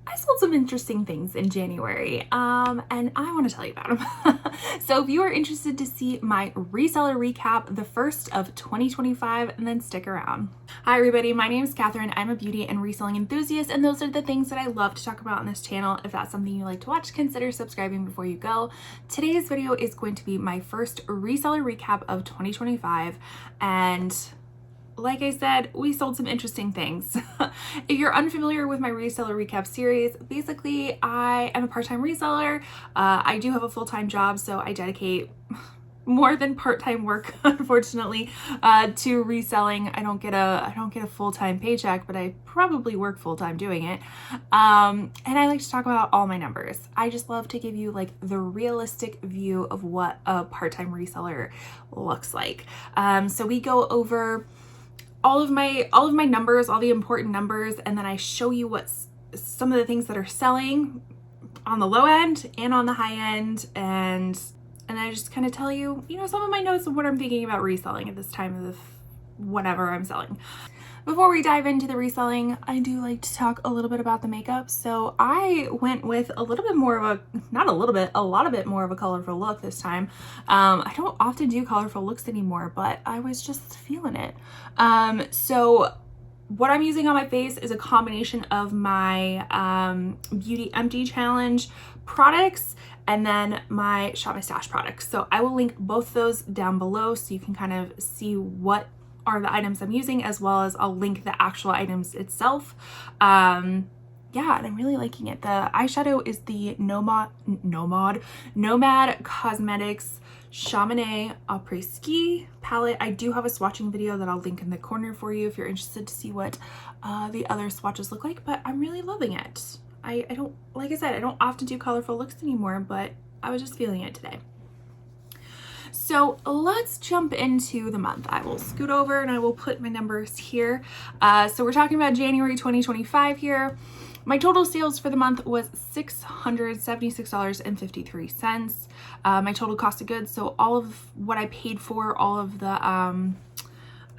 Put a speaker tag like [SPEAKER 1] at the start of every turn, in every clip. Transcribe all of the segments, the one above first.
[SPEAKER 1] I sold some interesting things in January, and I want to tell you about them. So if you are interested to see my reseller recap, the first of 2025, and then stick around. Hi everybody, my name is Catherine. I'm a beauty and reselling enthusiast, and those are the things that I love to talk about on this channel. If that's something you like to watch, consider subscribing before you go. Today's video is going to be my first reseller recap of 2025, and like I said, we sold some interesting things. If you're unfamiliar with my reseller recap series, basically I am a part-time reseller. I do have a full-time job, so I dedicate more than part-time work, unfortunately, to reselling. I don't get a full-time paycheck, but I probably work full-time doing it. And I like to talk about all my numbers. I just love to give you like the realistic view of what a part-time reseller looks like. So we go over all of my numbers, all the important numbers, and then I show you what's some of the things that are selling on the low end and on the high end, and I just kind of tell you, some of my notes of what I'm thinking about reselling at this time of whatever I'm selling. Before we dive into the reselling, I do like to talk a little bit about the makeup. So I went with a little bit more of a lot of it more of a colorful look this time. I don't often do colorful looks anymore, but I was just feeling it. So what I'm using on my face is a combination of my Beauty Empty Challenge products and then my Shop My Stash products. So I will link both those down below so you can kind of see what are the items I'm using, as well as I'll link the actual items itself. Yeah, and I'm really liking it. The eyeshadow is the Nomad Cosmetics Chamonix Après Ski palette. I do have a swatching video that I'll link in the corner for you if you're interested to see what the other swatches look like, but I'm really loving it. I don't, like I said, I don't often do colorful looks anymore, but I was just feeling it today. So let's jump into the month. I will scoot over and I will put my numbers here. So we're talking about January 2025 here. My total sales for the month was $676.53. My total cost of goods, so all of what I paid for, all of the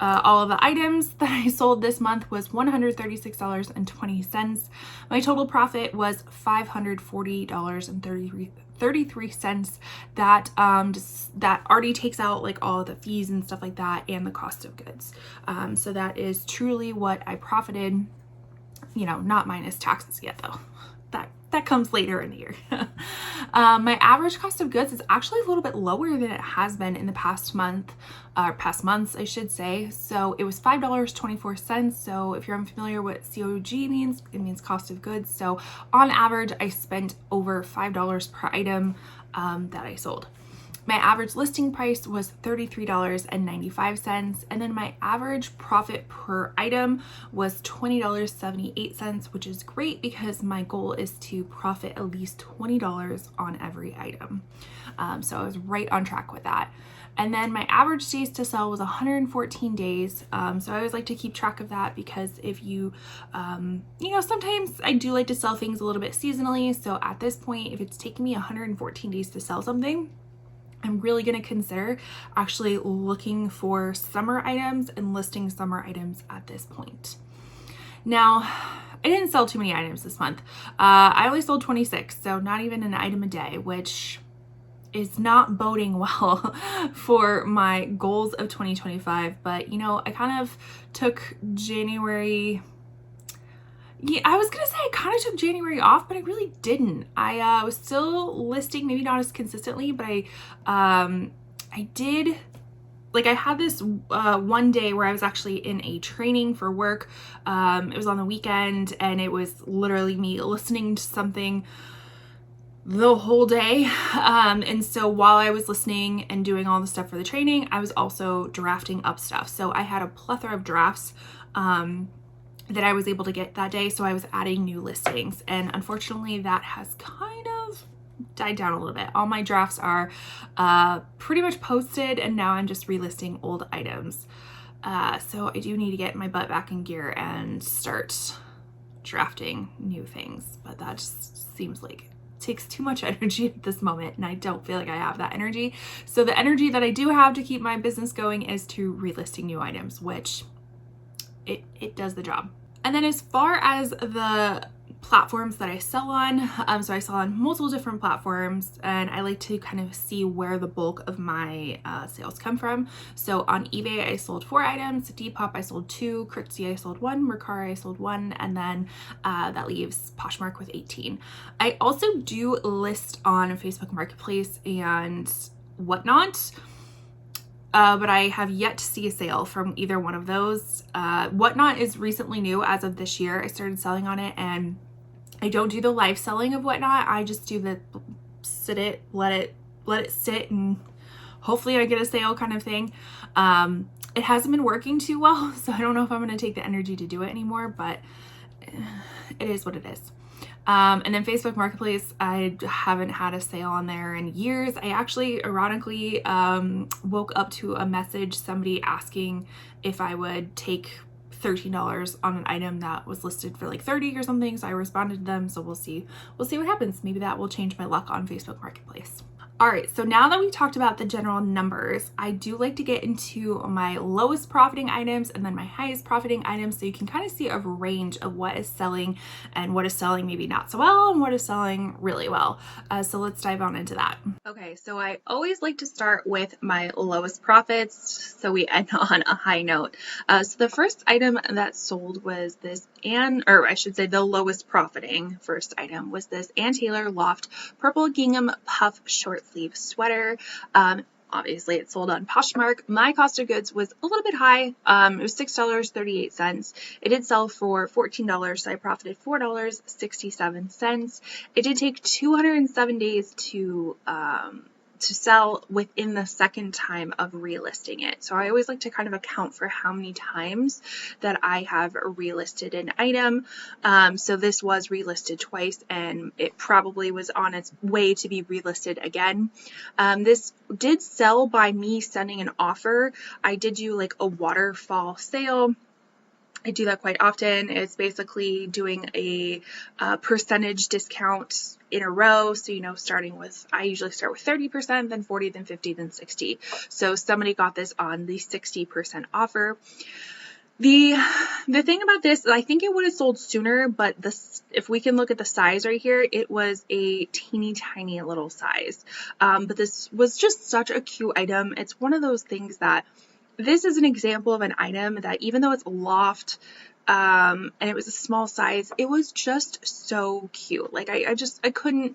[SPEAKER 1] items that I sold this month was $136.20. My total profit was $540.33. That that already takes out like all the fees and stuff like that and the cost of goods. So that is truly what I profited, not minus taxes yet though. That comes later in the year. My average cost of goods is actually a little bit lower than it has been in the past months, I should say. So it was $5.24. So if you're unfamiliar what COG means, it means cost of goods. So on average, I spent over $5 per item that I sold. My average listing price was $33.95, and then my average profit per item was $20.78, which is great because my goal is to profit at least $20 on every item. So I was right on track with that. And then my average days to sell was 114 days. So I always like to keep track of that because if you, sometimes I do like to sell things a little bit seasonally. So at this point, if it's taking me 114 days to sell something, I'm really going to consider actually looking for summer items and listing summer items at this point. Now, I didn't sell too many items this month. I only sold 26, so not even an item a day, which is not boding well for my goals of 2025. But, I kind of took January... Yeah, I was gonna say I kind of took January off, but I really didn't. I was still listing, maybe not as consistently, but I did, like I had this one day where I was actually in a training for work. It was on the weekend and it was literally me listening to something the whole day. And so while I was listening and doing all the stuff for the training, I was also drafting up stuff. So I had a plethora of drafts that I was able to get that day. So I was adding new listings, and unfortunately that has kind of died down a little bit. All my drafts are pretty much posted, and now I'm just relisting old items. So I do need to get my butt back in gear and start drafting new things, but that just seems like it takes too much energy at this moment, and I don't feel like I have that energy. So the energy that I do have to keep my business going is to relisting new items, which it does the job. And then as far as the platforms that I sell on. So I sell on multiple different platforms, and I like to kind of see where the bulk of my sales come from. So on eBay, I sold 4 items, Depop, I sold 2, Crixie, I sold 1, Mercari, I sold 1, and then that leaves Poshmark with 18. I also do list on Facebook Marketplace and whatnot. But I have yet to see a sale from either one of those. Whatnot is recently new as of this year. I started selling on it, and I don't do the live selling of Whatnot. I just do the let it sit, and hopefully I get a sale kind of thing. It hasn't been working too well, so I don't know if I'm going to take the energy to do it anymore, but it is what it is. And then Facebook Marketplace, I haven't had a sale on there in years. I actually, ironically, woke up to a message, somebody asking if I would take $13 on an item that was listed for like 30 or something. So I responded to them. So we'll see what happens. Maybe that will change my luck on Facebook Marketplace. All right, so now that we talked about the general numbers, I do like to get into my lowest profiting items and then my highest profiting items, so you can kind of see a range of what is selling and what is selling maybe not so well and what is selling really well. So let's dive on into that. Okay, so I always like to start with my lowest profits, so we end on a high note. So the first item that sold was this, the lowest profiting first item was this Ann Taylor Loft Purple Gingham Puff Short Sleeve Sweater. Obviously it sold on Poshmark. My cost of goods was a little bit high. It was $6.38. It did sell for $14, so I profited $4.67. It did take 207 days to sell within the second time of relisting it. So I always like to kind of account for how many times that I have relisted an item. So this was relisted twice, and it probably was on its way to be relisted again. This did sell by me sending an offer. I did do like a waterfall sale. I do that quite often. It's basically doing a percentage discount in a row. So, I usually start with 30%, then 40, then 50, then 60. So somebody got this on the 60% offer. The thing about this, I think it would have sold sooner, but if we can look at the size right here, it was a teeny tiny little size. But this was just such a cute item. It's one of those things that this is an example of an item that, even though it's loft, and it was a small size, it was just so cute. Like I couldn't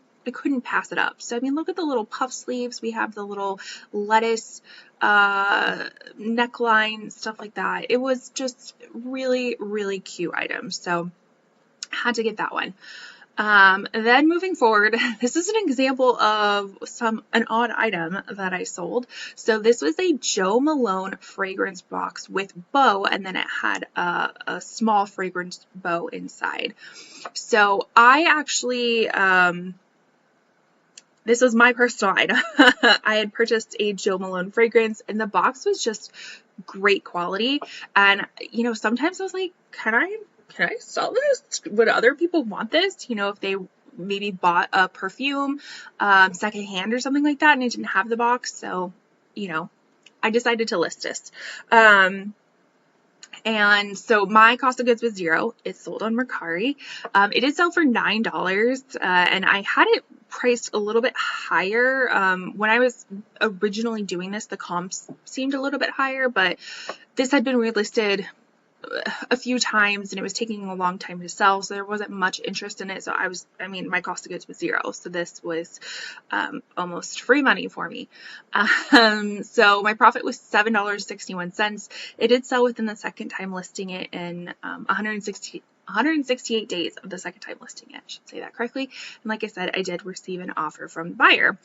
[SPEAKER 1] pass it up. So, look at the little puff sleeves. We have the little lettuce, neckline, stuff like that. It was just really, really cute item. So had to get that one. Then moving forward, this is an example of an odd item that I sold. So this was a Jo Malone fragrance box with bow, and then it had a small fragrance bow inside. So I actually, this was my personal item. I had purchased a Jo Malone fragrance, and the box was just great quality. And, sometimes I was like, can I sell this? Would other people want this? If they maybe bought a perfume secondhand or something like that, and it didn't have the box. So, I decided to list this. And so my cost of goods was $0. It sold on Mercari. It did sell for $9, and I had it priced a little bit higher. When I was originally doing this, the comps seemed a little bit higher, but this had been relisted a few times, and it was taking a long time to sell, so there wasn't much interest in it. So my cost of goods was $0, so this was almost free money for me. So my profit was $7.61. It did sell within the second time listing it in 168 days of the second time listing it. I should say that correctly. And like I said, I did receive an offer from the buyer.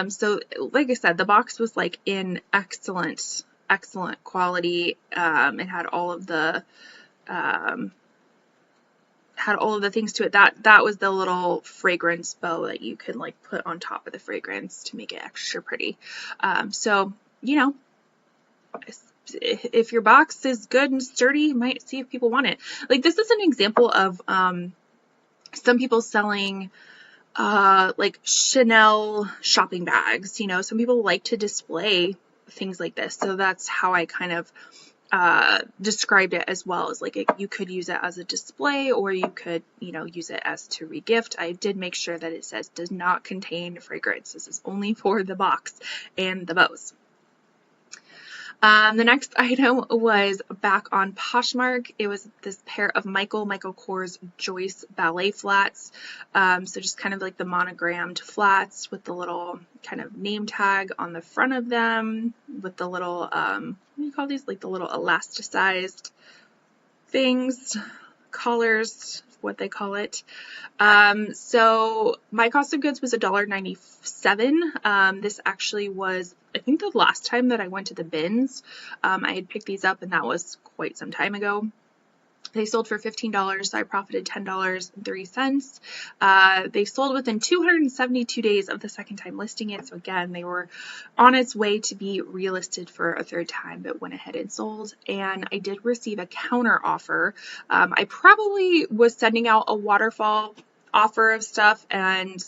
[SPEAKER 1] So like I said, the box was like in excellent quality. It had all of the things to it. That was the little fragrance bow that you could like put on top of the fragrance to make it extra pretty. So if your box is good and sturdy, you might see if people want it. Like, this is an example of some people selling like Chanel shopping bags. Some people like to display things like this, so that's how I kind of described it as well as like you could use it as a display, or you could, you know, use it as to regift. I did make sure that it says does not contain fragrance. This is only for the box and the bows. The next item was back on Poshmark. It was this pair of Michael Kors Joyce ballet flats. So just kind of like the monogrammed flats with the little kind of name tag on the front of them, with the little, what do you call these? Like the little elasticized things, collars, what they call it. So my cost of goods was $1.97. This actually was, I think, the last time that I went to the bins. I had picked these up, and that was quite some time ago. They sold for $15, so I profited $10.03. They sold within 272 days of the second time listing it. So again, they were on its way to be relisted for a third time, but went ahead and sold. And I did receive a counter offer. I probably was sending out a waterfall offer of stuff, and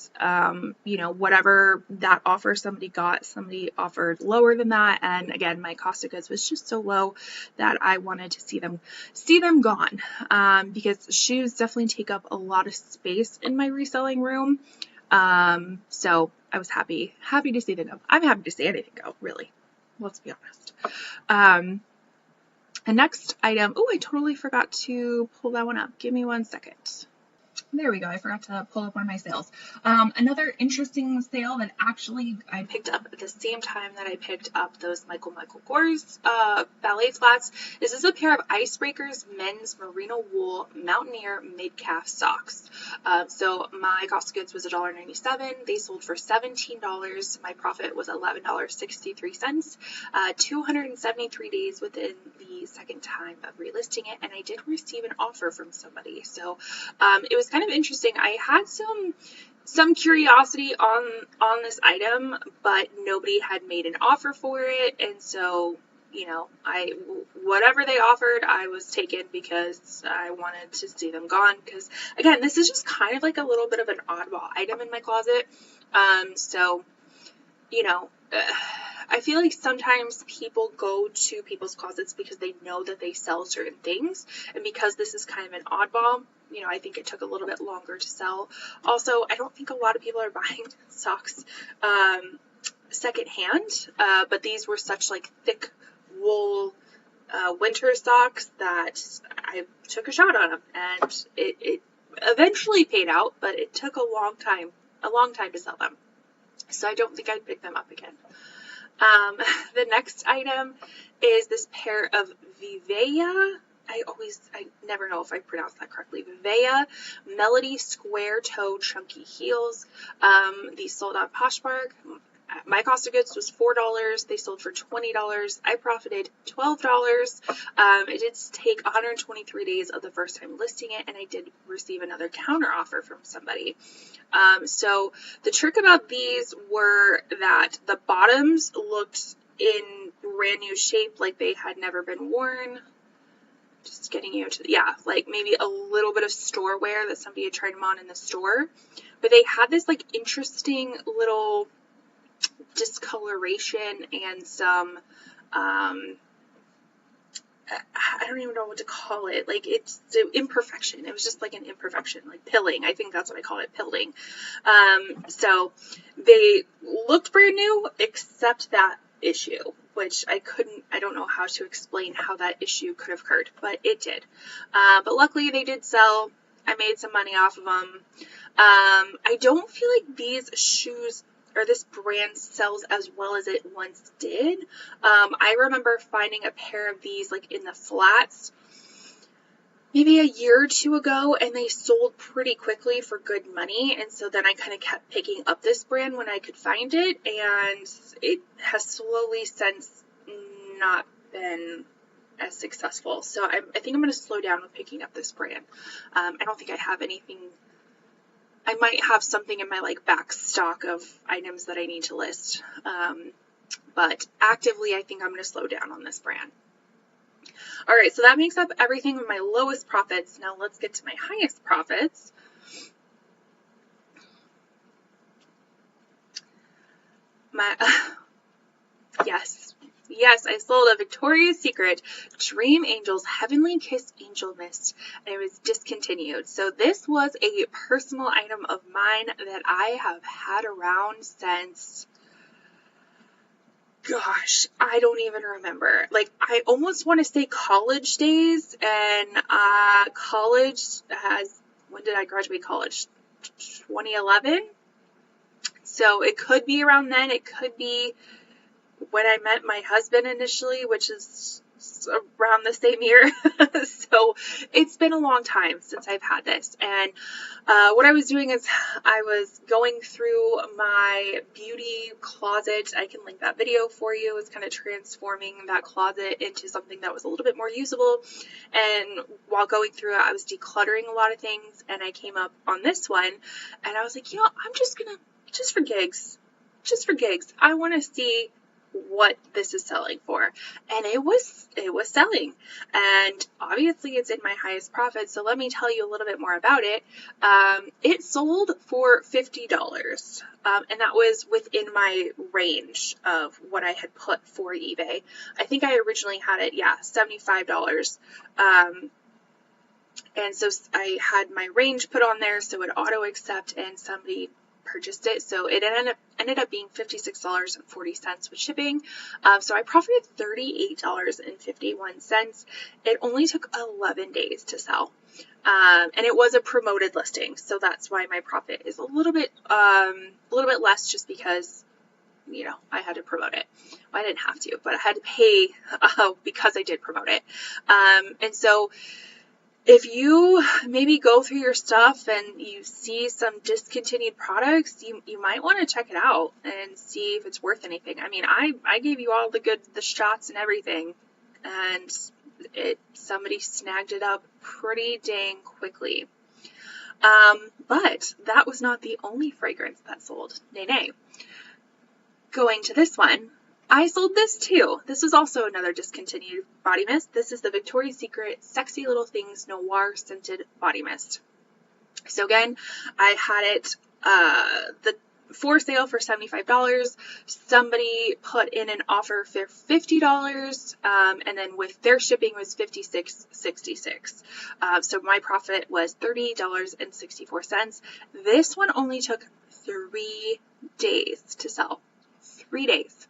[SPEAKER 1] you know, whatever that offer somebody got, somebody offered lower than that, and again, my cost of goods was just so low that I wanted to see them gone, because shoes definitely take up a lot of space in my reselling room. So I was happy to see them go. I'm happy to see anything go, really, let's be honest. The next item, oh, I totally forgot to pull that one up. Give me 1 second. There we go. I forgot to pull up one of my sales. Another interesting sale that actually I picked up at the same time that I picked up those Michael Kors ballet flats. This is a pair of Icebreakers men's merino wool mountaineer mid-calf socks. So my cost of goods was $1.97. They sold for $17. My profit was $11.63. 273 days within the second time of relisting it, and I did receive an offer from somebody. So it was kind of interesting. I had some curiosity on this item, but nobody had made an offer for it, and so, you know, whatever they offered, I was taken because I wanted to see them gone. Because again, this is just kind of like a little bit of an oddball item in my closet. So, you know, I feel like sometimes people go to people's closets because they know that they sell certain things, and because this is kind of an oddball, you know, I think it took a little bit longer to sell. Also, I don't think a lot of people are buying socks secondhand, but these were such like thick wool winter socks that I took a shot on them, and it eventually paid out, but it took a long time to sell them. So I don't think I'd pick them up again. The next item is this pair of Vivea. I never know if I pronounce that correctly. Vivea Melody Square Toe Chunky Heels. These sold on Poshmark. My cost of goods was $4. They sold for $20. I profited $12. It did take 123 days of the first time listing it, and I did receive another counter offer from somebody. So the trick about these were that the bottoms looked in brand new shape, like they had never been worn. Just getting you to, yeah, like maybe a little bit of store wear that somebody had tried them on in the store. But they had this like interesting little discoloration and some, I don't even know what to call it. Like, it's the imperfection. It was just like an imperfection, like pilling. I think that's what I call it, pilling. So they looked brand new, except that issue, which I don't know how to explain how that issue could have occurred, but it did. But luckily they did sell. I made some money off of them. I don't feel like these shoes or this brand sells as well as it once did. I remember finding a pair of these like in the flats maybe a year or two ago, and they sold pretty quickly for good money, and so then I kind of kept picking up this brand when I could find it, and it has slowly since not been as successful. So I think I'm going to slow down with picking up this brand. I don't think I have anything. I might have something in my like back stock of items that I need to list, but actively I think I'm going to slow down on this brand. All right, so that makes up everything with my lowest profits. Now let's get to my highest profits. Yes, I sold a Victoria's Secret Dream Angels Heavenly Kiss Angel Mist, and it was discontinued. So this was a personal item of mine that I have had around since, gosh, I don't even remember. Like, I almost want to say college days, and college when did I graduate college? 2011? So it could be around then. It could be when I met my husband initially, which is around the same year. So it's been a long time since I've had this. And what I was doing is I was going through my beauty closet. I can link that video for you. It's kind of transforming that closet into something that was a little bit more usable. And while going through it, I was decluttering a lot of things, and I came up on this one, and I was like, I'm just for gigs, I want to see what this is selling for. And it was selling, and obviously it's in my highest profit, so let me tell you a little bit more about it. It sold for $50, and that was within my range of what I had put for eBay. I think I originally had it, $75. And so I had my range put on there so it auto accept, and somebody purchased it, so it ended up being $56.40 with shipping. So I profited $38.51. It only took 11 days to sell, and it was a promoted listing, so that's why my profit is a little bit less, just because I had to promote it. Well, I didn't have to, but I had to pay because I did promote it. And so if you maybe go through your stuff and you see some discontinued products, you might want to check it out and see if it's worth anything. I mean, I gave you all the shots and everything, and somebody snagged it up pretty dang quickly. But that was not the only fragrance that sold. Nay. Going to this one, I sold this too. This is also another discontinued body mist. This is the Victoria's Secret Sexy Little Things Noir Scented Body Mist. So again, I had it for sale for $75. Somebody put in an offer for $50, and then with their shipping was $56.66. So my profit was $30.64. This one only took 3 days to sell. 3 days.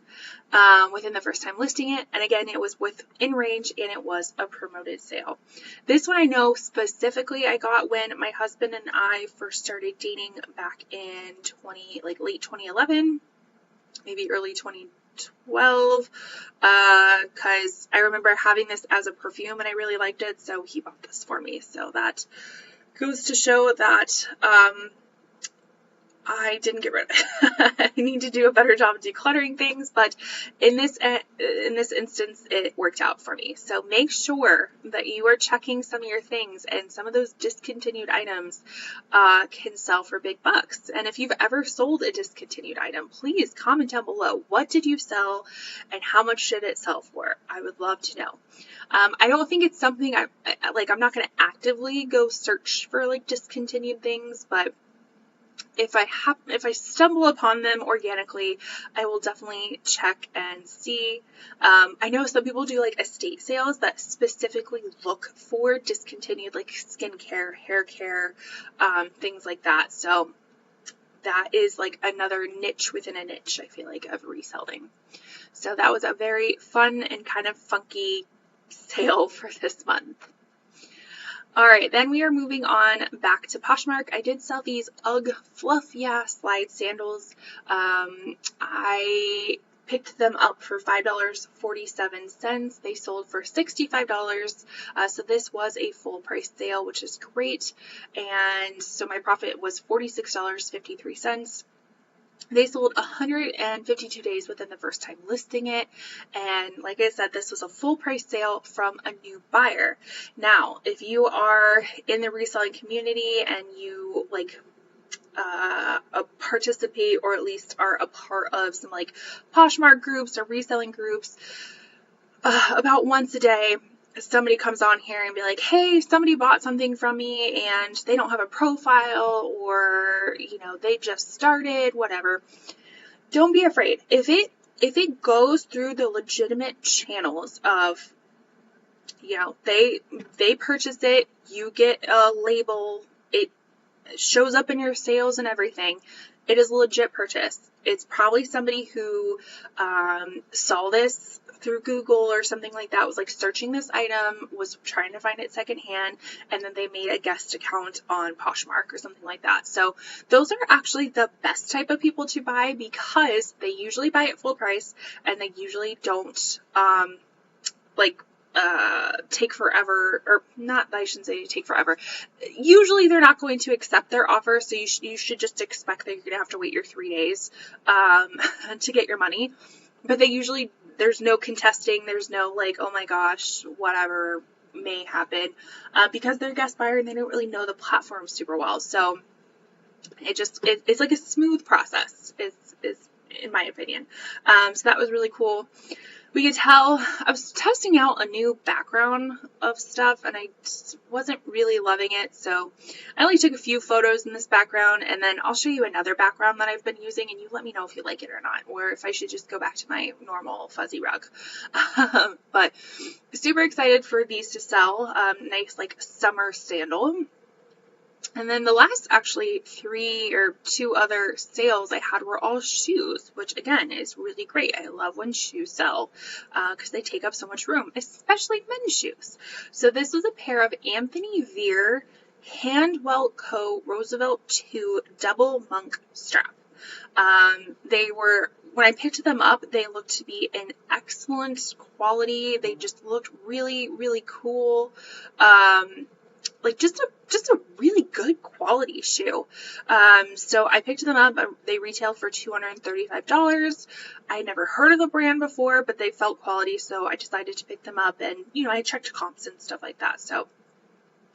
[SPEAKER 1] Within the first time listing it, and again, it was within range, and it was a promoted sale. This one I know specifically I got when my husband and I first started dating back in late 2011, maybe early 2012, because I remember having this as a perfume and I really liked it, so he bought this for me. So that goes to show that I didn't get rid of it. I need to do a better job of decluttering things, but in this instance, it worked out for me. So make sure that you are checking some of your things, and some of those discontinued items can sell for big bucks. And if you've ever sold a discontinued item, please comment down below. What did you sell, and how much did it sell for? I would love to know. I don't think it's something I'm not going to actively go search for discontinued things, but if I stumble upon them organically, I will definitely check and see. I know some people do estate sales that specifically look for discontinued skincare, hair care, things like that. So that is another niche within a niche, I feel of reselling. So that was a very fun and kind of funky sale for this month. All right, then we are moving on back to Poshmark. I did sell these UGG Fluff Yeah slide sandals. I picked them up for $5.47. They sold for $65. So this was a full price sale, which is great. And so my profit was $46.53. They sold 152 days within the first time listing it, and like I said, this was a full price sale from a new buyer. Now, if you are in the reselling community and you participate, or at least are a part of some Poshmark groups or reselling groups, about once a day, somebody comes on here and be like, hey, somebody bought something from me and they don't have a profile, or, they just started, whatever. Don't be afraid. If it if it goes through the legitimate channels of, you know, they purchase it, you get a label, it shows up in your sales and everything, it is a legit purchase. It's probably somebody who saw this through Google or something like that, was like searching this item, was trying to find it secondhand, and then they made a guest account on Poshmark or something like that. So those are actually the best type of people to buy, because they usually buy at full price, and they usually don't take forever, or not, I shouldn't say take forever. Usually they're not going to accept their offer, so you should just expect that you're going to have to wait your 3 days to get your money. But they usually, there's no contesting, there's no like, oh my gosh, whatever may happen, because they're a guest buyer and they don't really know the platform super well. So it's like a smooth process, is in my opinion. So that was really cool. We could tell, I was testing out a new background of stuff, and I just wasn't really loving it, so I only took a few photos in this background, and then I'll show you another background that I've been using, and you let me know if you like it or not, or if I should just go back to my normal fuzzy rug. But super excited for these to sell. Nice like summer sandal. And then the last actually 2 other sales I had were all shoes, which again is really great. I love when shoes sell because they take up so much room, especially men's shoes. So this was a pair of Anthony Veer Handwell Co. Roosevelt 2 double monk strap. They were, when I picked them up, they looked to be in excellent quality. They just looked really, really cool. Like just a really good quality shoe. So I picked them up. They retail for $235. I had never heard of the brand before, but they felt quality, so I decided to pick them up. And, you know, I checked comps and stuff like that, so,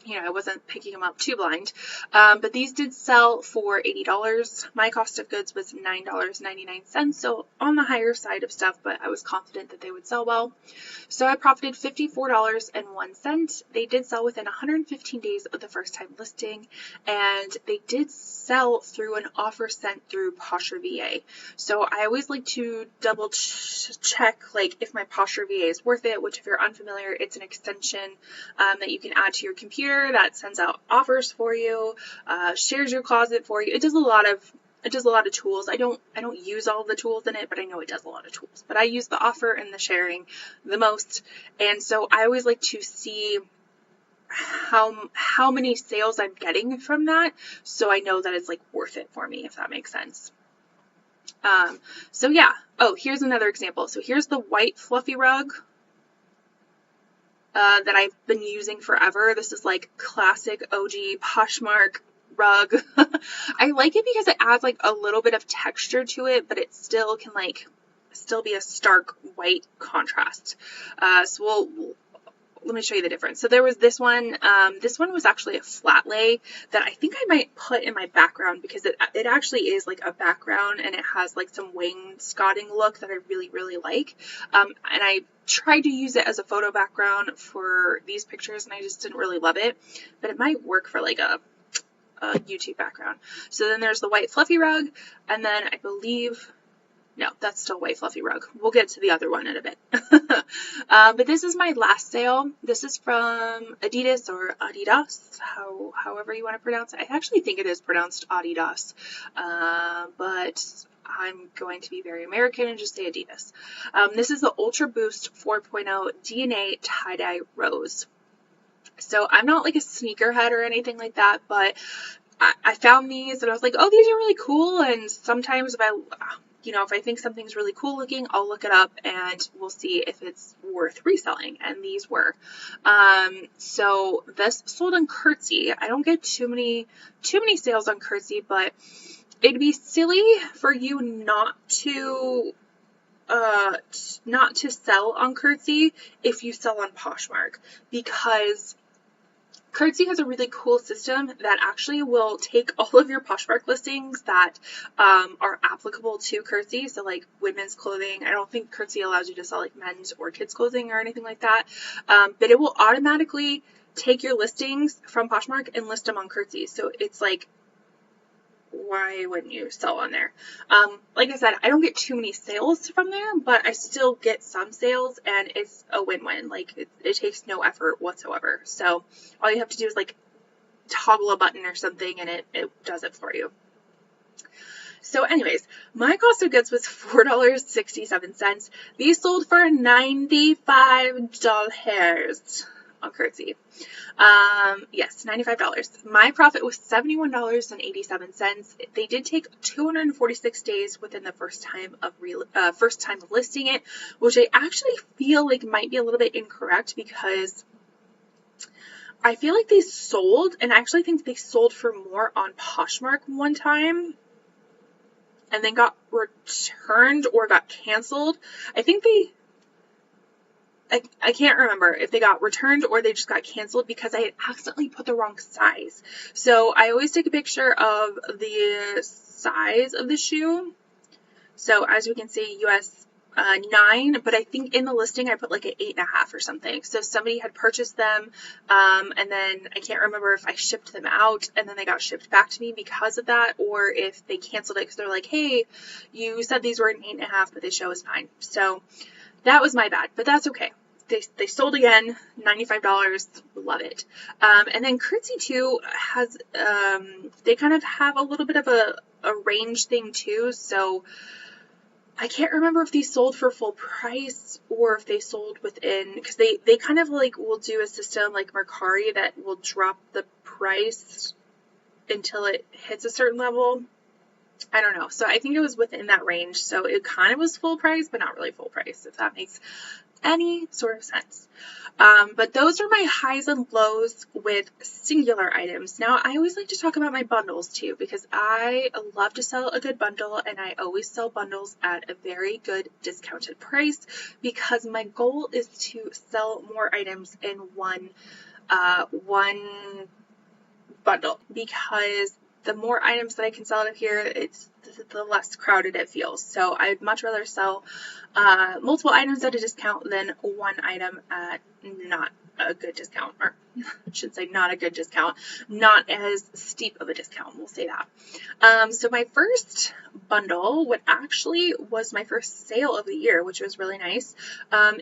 [SPEAKER 1] you know, I wasn't picking them up too blind. But these did sell for $80. My cost of goods was $9.99, so on the higher side of stuff, but I was confident that they would sell well. So I profited $54.01. They did sell within 115 days of the first time listing, and they did sell through an offer sent through Posher VA. So I always like to double check like if my Posher VA is worth it, which if you're unfamiliar, it's an extension that you can add to your computer that sends out offers for you, shares your closet for you. It does a lot of tools. I don't use all the tools in it, but I know it does a lot of tools. But I use the offer and the sharing the most. And so I always like to see how many sales I'm getting from that, so I know that it's like worth it for me, if that makes sense. So yeah. Oh, here's another example. So here's the white fluffy rug that I've been using forever. This is like classic OG Poshmark rug. I like it because it adds like a little bit of texture to it, but it still can like still be a stark white contrast. So let me show you the difference. So there was this one. This one was actually a flat lay that I think I might put in my background because it actually is like a background, and it has like some wainscoting look that I really, really like. And I tried to use it as a photo background for these pictures, and I just didn't really love it, but it might work for like a YouTube background. So then there's the white fluffy rug, and then I believe, no, that's still white fluffy rug. We'll get to the other one in a bit. But this is my last sale. This is from Adidas, or Adidas, however you want to pronounce it. I actually think it is pronounced Adidas, but I'm going to be very American and just say Adidas. This is the Ultra Boost 4.0 DNA tie-dye rose. So I'm not like a sneakerhead or anything like that, but I found these and I was like, oh, these are really cool. And sometimes if I think something's really cool looking, I'll look it up and we'll see if it's worth reselling. And these were. So this sold on Curtsy. I don't get too many sales on Curtsy, but it'd be silly for you not to sell on Curtsy if you sell on Poshmark, because Curtsy has a really cool system that actually will take all of your Poshmark listings that are applicable to Curtsy. So like women's clothing, I don't think Curtsy allows you to sell like men's or kids clothing or anything like that. But it will automatically take your listings from Poshmark and list them on Curtsy. So it's like why wouldn't you sell on there? Like I said, I don't get too many sales from there, but I still get some sales, and it's a win-win. Like it takes no effort whatsoever. So all you have to do is like toggle a button or something, and it does it for you. So anyways, my cost of goods was $4.67. These sold for $95 on Curtsy. Yes, $95. My profit was $71.87. They did take 246 days within the first time of listing it, which I actually feel like might be a little bit incorrect, because I feel like they sold, and I actually think they sold for more on Poshmark one time, and then got returned or got canceled. I think I can't remember if they got returned or they just got canceled, because I had accidentally put the wrong size. So I always take a picture of the size of the shoe. So as we can see, US 9, but I think in the listing I put like an 8.5 or something. So somebody had purchased them, and then I can't remember if I shipped them out and then they got shipped back to me because of that, or if they canceled it because they're like, hey, you said these were an 8.5, but they show as 9. So that was my bad, but that's okay. They sold again, $95, love it. And then Curtsy too has, they kind of have a little bit of a range thing too, so I can't remember if these sold for full price or if they sold within, because they kind of like will do a system like Mercari that will drop the price until it hits a certain level. I don't know. So I think it was within that range. So it kind of was full price, but not really full price, if that makes any sort of sense. But those are my highs and lows with singular items. Now, I always like to talk about my bundles too, because I love to sell a good bundle, and I always sell bundles at a very good discounted price, because my goal is to sell more items in one bundle, because the more items that I can sell out of here, the less crowded it feels. So I'd much rather sell multiple items at a discount than one item at not a good discount, or I should say not a good discount, not as steep of a discount, we'll say that. So my first bundle, what actually was my first sale of the year, which was really nice,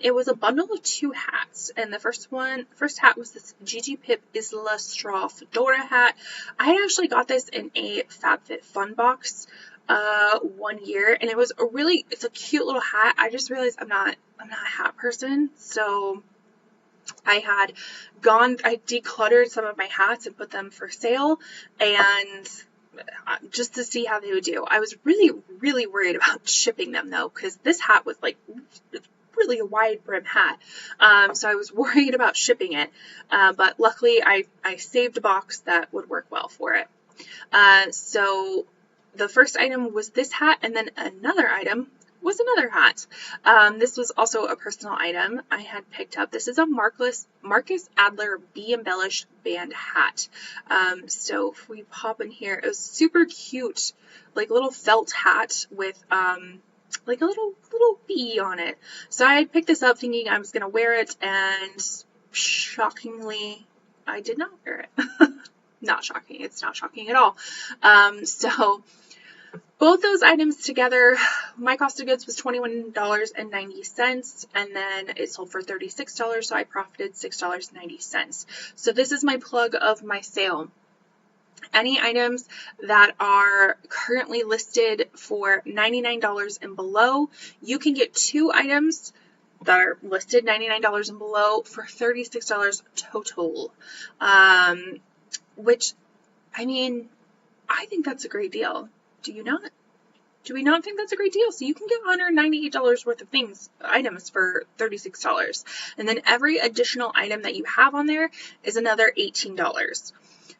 [SPEAKER 1] it was a bundle of 2 hats, and the first hat was this Gigi Pip Isla Straw Fedora hat. I actually got this in a FabFitFun box 1 year, and it's a cute little hat. I just realized I'm not a hat person, so I decluttered some of my hats and put them for sale, and just to see how they would do. I was really, really worried about shipping them though, because this hat was like really a wide brim hat. So I was worried about shipping it, but luckily I saved a box that would work well for it. So the first item was this hat, and then another item was another hat. This was also a personal item I had picked up. This is a Marcus Adler Be Embellished band hat. So if we pop in here, it was super cute, like little felt hat with like a little bee on it. So I had picked this up thinking I was going to wear it, and shockingly, I did not wear it. Not shocking. It's not shocking at all. So both those items together, my cost of goods was $21.90, and then it sold for $36, so I profited $6.90. So this is my plug of my sale. Any items that are currently listed for $99 and below, you can get 2 items that are listed $99 and below for $36 total. Which, I mean, I think that's a great deal. Do you not? Do we not think that's a great deal? So you can get $198 worth of items for $36. And then every additional item that you have on there is another $18.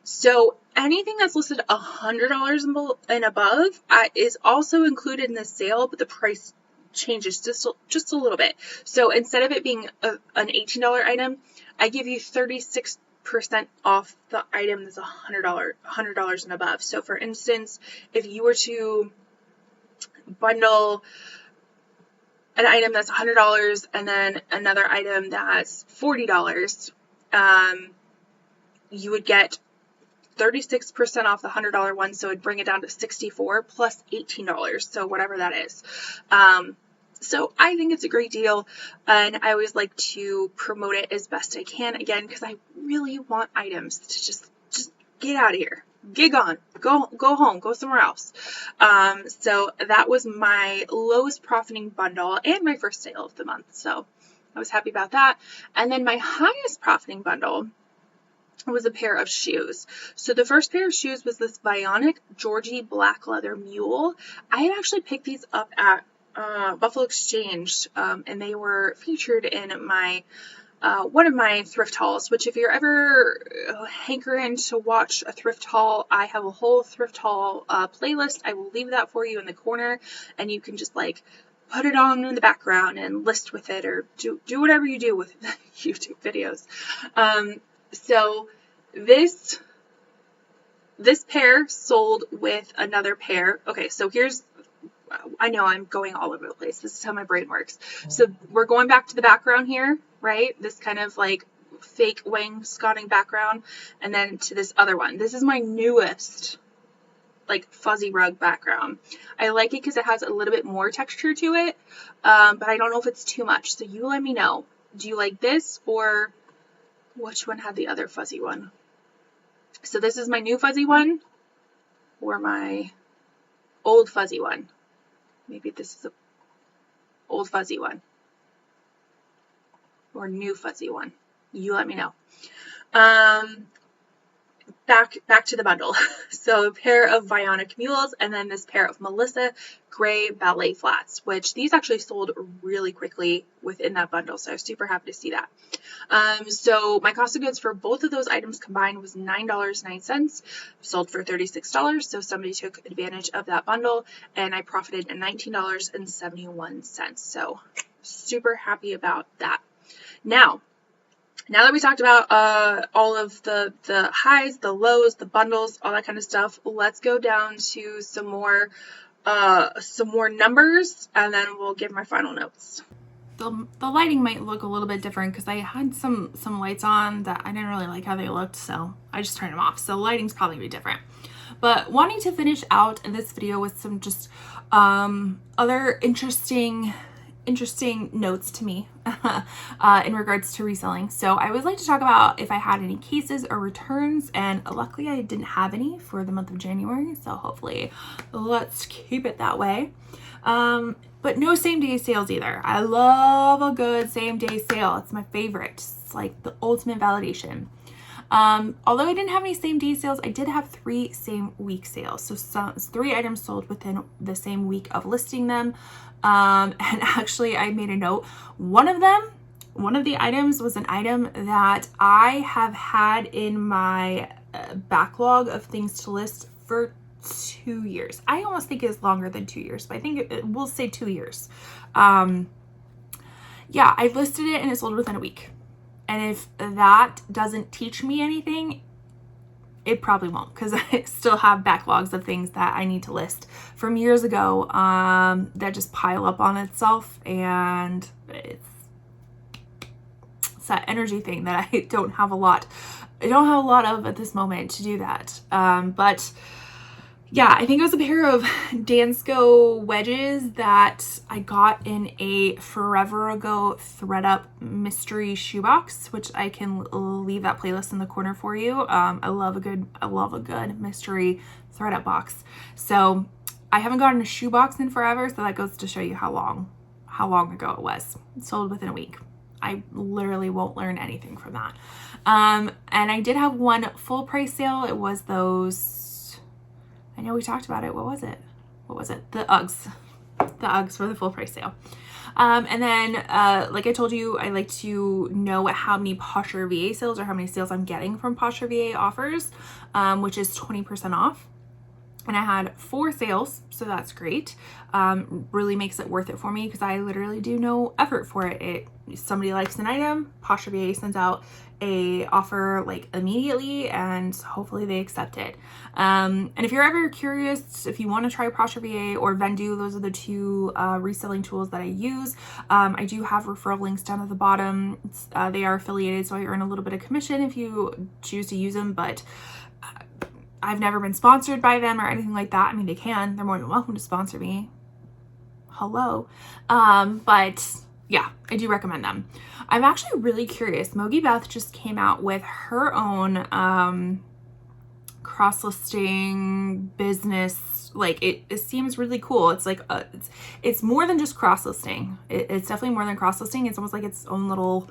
[SPEAKER 1] So anything that's listed $100 and above is also included in the sale, but the price changes just a little bit. So instead of it being an $18 item, I give you 36% off the item that's $100 and above. So for instance, if you were to bundle an item that's $100 and then another item that's $40, you would get 36% off the $100 one, so it'd bring it down to $64 plus $18, so whatever that is. So I think it's a great deal, and I always like to promote it as best I can, again, because I really want items to just get out of here. Gig on, go home, go somewhere else. So that was my lowest profiting bundle and my first sale of the month. So I was happy about that. And then my highest profiting bundle was a pair of shoes. So the first pair of shoes was this Bionic Georgie black leather mule. I had actually picked these up at Buffalo Exchange, and they were featured in my one of my thrift hauls, which if you're ever hankering to watch a thrift haul, I have a whole thrift haul playlist. I will leave that for you in the corner, and you can just like put it on in the background and list with it, or do whatever you do with YouTube videos. So this pair sold with another pair. Okay, so I know I'm going all over the place. This is how my brain works. So we're going back to the background here, right? This kind of like fake wainscoting background, and then to this other one. This is my newest like fuzzy rug background. I like it because it has a little bit more texture to it, but I don't know if it's too much. So you let me know. Do you like this, or which one had the other fuzzy one? So this is my new fuzzy one, or my old fuzzy one. Maybe this is a old fuzzy one or new fuzzy one. You let me know. Back to the bundle. So a pair of Bionic mules, and then this pair of Melissa gray ballet flats, which these actually sold really quickly within that bundle. So I was super happy to see that. So my cost of goods for both of those items combined was $9.09, sold for $36. So somebody took advantage of that bundle, and I profited at $19.71. So super happy about that. Now that we talked about all of the highs, the lows, the bundles, all that kind of stuff, let's go down to some more numbers, and then we'll give my final notes.
[SPEAKER 2] The lighting might look a little bit different because I had some lights on that I didn't really like how they looked, so I just turned them off. So lighting's probably be different. But wanting to finish out this video with some just other interesting notes to me in regards to reselling. So I always like to talk about if I had any cases or returns, and luckily I didn't have any for the month of January, so hopefully let's keep it that way. But no same day sales either. I love a good same day sale. It's my favorite. It's like the ultimate validation. Although I didn't have any same day sales, I did have 3 same week sales. So 3 items sold within the same week of listing them. And actually I made a note. One of the items was an item that I have had in my backlog of things to list for 2 years. I almost think it's longer than 2 years, but I think we'll say 2 years. Yeah, I listed it and it sold within a week. And if that doesn't teach me anything, it probably won't, because I still have backlogs of things that I need to list from years ago that just pile up on itself, and it's that energy thing that I don't have a lot of at this moment to do that. But yeah, I think it was a pair of Dansko wedges that I got in a forever ago ThredUp mystery shoebox, which I can leave that playlist in the corner for you. I love a good mystery ThredUp box. So I haven't gotten a shoebox in forever, so that goes to show you how long ago it was. It sold within a week. I literally won't learn anything from that. And I did have one full price sale. It was those, I know we talked about it. What was it? The Uggs. The Uggs for the full price sale. And then, like I told you, I like to know how many Posher VA sales or how many sales I'm getting from Posher VA offers, which is 20% off. And I had 4 sales, so that's great. Really makes it worth it for me because I literally do no effort for it. Somebody likes an item, Posher VA sends out a offer like immediately, and hopefully they accept it. And if you're ever curious, if you want to try Posher VA or Vendu, those are the 2 reselling tools that I use. I do have referral links down at the bottom. They are affiliated, so I earn a little bit of commission if you choose to use them, but I've never been sponsored by them or anything like that. I mean, they can. They're more than welcome to sponsor me. Hello. But yeah, I do recommend them. I'm actually really curious. Mogi Beth just came out with her own cross-listing business. Like it seems really cool. It's like it's more than just cross-listing. It's definitely more than cross-listing. It's almost like its own little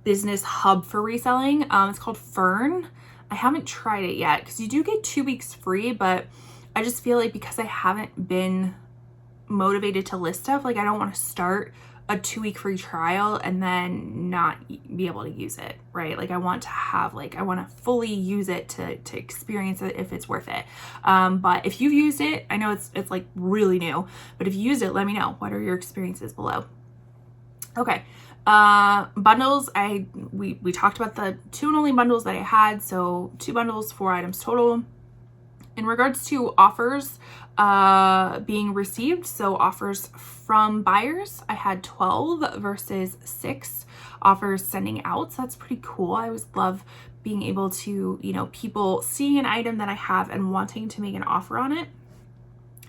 [SPEAKER 2] business hub for reselling. It's called Fern. I haven't tried it yet because you do get 2 weeks free, but I just feel like because I haven't been motivated to list stuff, like I don't want to start a 2-week free trial and then not be able to use it, right? Like I want to have, like, I want to fully use it to experience it if it's worth it. But if you've used it, I know it's like really new, but if you used it, let me know. What are your experiences below? Okay. Bundles, we talked about the 2 and only bundles that I had. So 2 bundles, 4 items total. In regards to offers being received, so offers from buyers, I had 12 versus 6 offers sending out. So that's pretty cool. I always love being able to, you know, people seeing an item that I have and wanting to make an offer on it.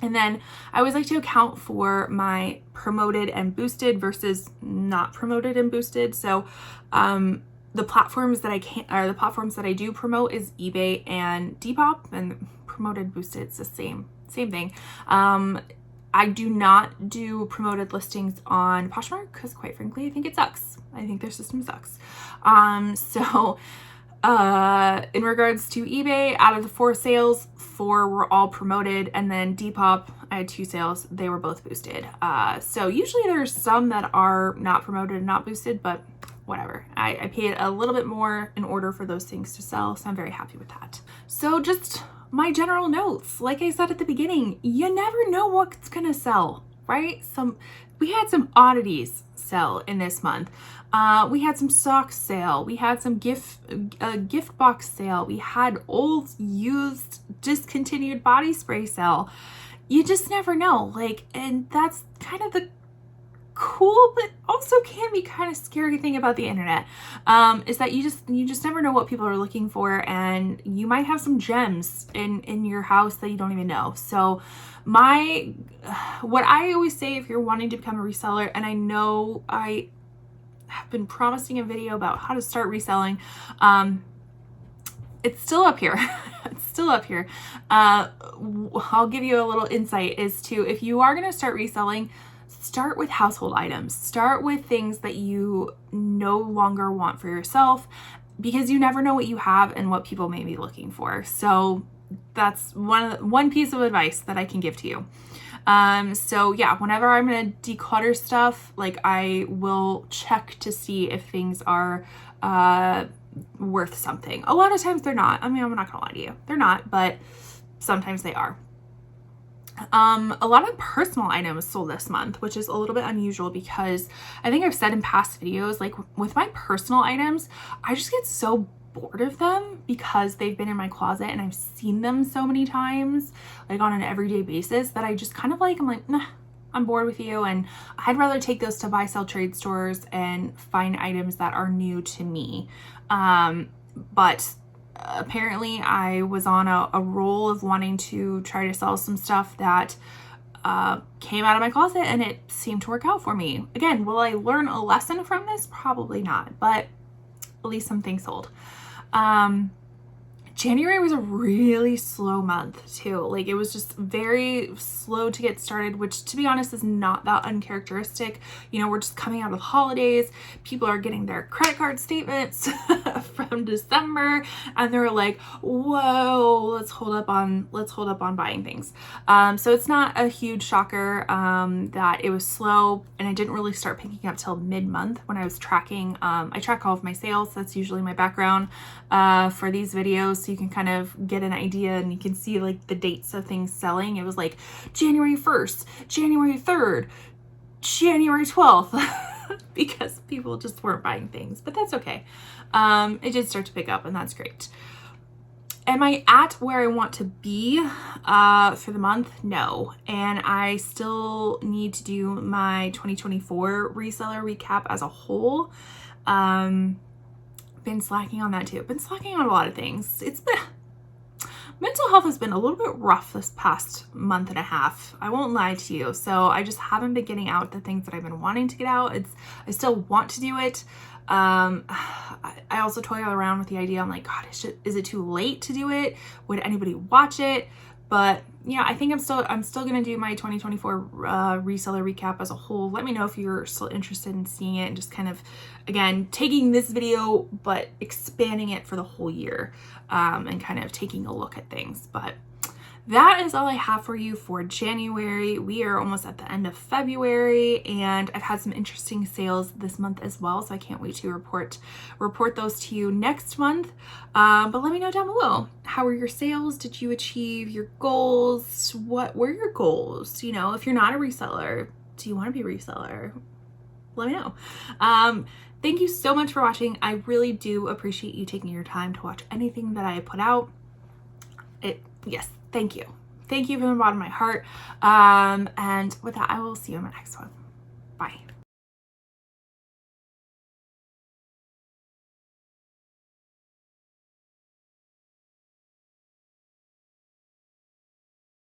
[SPEAKER 2] And then I always like to account for my promoted and boosted versus not promoted and boosted. So the platforms that the platforms that I do promote is eBay and Depop, and promoted, boosted, it's the same thing. I do not do promoted listings on Poshmark because, quite frankly, I think it sucks. I think their system sucks. In regards to eBay, out of the 4 sales, 4 were all promoted, and then Depop, I had 2 sales. They were both boosted. So usually there's some that are not promoted and not boosted, but whatever. I paid a little bit more in order for those things to sell, so I'm very happy with that. So just my general notes. Like I said at the beginning, you never know what's gonna sell, right? We had some oddities sell in this month. We had some socks sale. We had some gift box sale. We had old, used, discontinued body spray sale. You just never know. Like, and that's kind of the cool, but also can be kind of scary thing about the internet, is that you just never know what people are looking for, and you might have some gems in your house that you don't even know. So what I always say, if you're wanting to become a reseller, and I know I have been promising a video about how to start reselling, it's still up here. It's still up here. I'll give you a little insight as to, if you are going to start reselling, start with household items. Start with things that you no longer want for yourself, because you never know what you have and what people may be looking for. So that's one piece of advice that I can give to you. So yeah, whenever I'm going to declutter stuff, like, I will check to see if things are worth something. A lot of times they're not. I mean, I'm not gonna lie to you. They're not, but sometimes they are. A lot of personal items sold this month, which is a little bit unusual, because I think I've said in past videos, like, with my personal items, I just get so bored of them because they've been in my closet and I've seen them so many times, like on an everyday basis, that I just kind of like, I'm like, nah, I'm bored with you, and I'd rather take those to buy, sell, trade stores and find items that are new to me. But apparently I was on a roll of wanting to try to sell some stuff that came out of my closet, and it seemed to work out for me. Again, will I learn a lesson from this? Probably not, but at least some things sold. January was a really slow month too. Like, it was just very slow to get started, which, to be honest, is not that uncharacteristic. You know, we're just coming out of the holidays. People are getting their credit card statements from December, and they're like, whoa, let's hold up on buying things. So it's not a huge shocker that it was slow, and I didn't really start picking up till mid-month when I was tracking. I track all of my sales. That's usually my background for these videos, so you can kind of get an idea, and you can see, like, the dates of things selling. It was like January 1st, January 3rd, January 12th, because people just weren't buying things, but that's okay. It did start to pick up, and that's great. Am I at where I want to be for the month? No. And I still need to do my 2024 reseller recap as a whole. Been slacking on that too. Been slacking on a lot of things. mental health has been a little bit rough this past month and a half. I won't lie to you. So I just haven't been getting out the things that I've been wanting to get out. I still want to do it. I also toy around with the idea. I'm like, God, is it too late to do it? Would anybody watch it? But yeah, I think I'm still gonna do my 2024 reseller recap as a whole. Let me know if you're still interested in seeing it and just kind of, again, taking this video but expanding it for the whole year, and kind of taking a look at things. But that is all I have for you for January. We are almost at the end of February, and I've had some interesting sales this month as well, so I can't wait to report those to you next month. But let me know down below, how were your sales? Did you achieve your goals? What were your goals? You know, if you're not a reseller, do you want to be a reseller? Let me know. Thank you so much for watching. I really do appreciate you taking your time to watch anything that I put out. Yes, thank you. Thank you from the bottom of my heart. And with that, I will see you in my next one. Bye.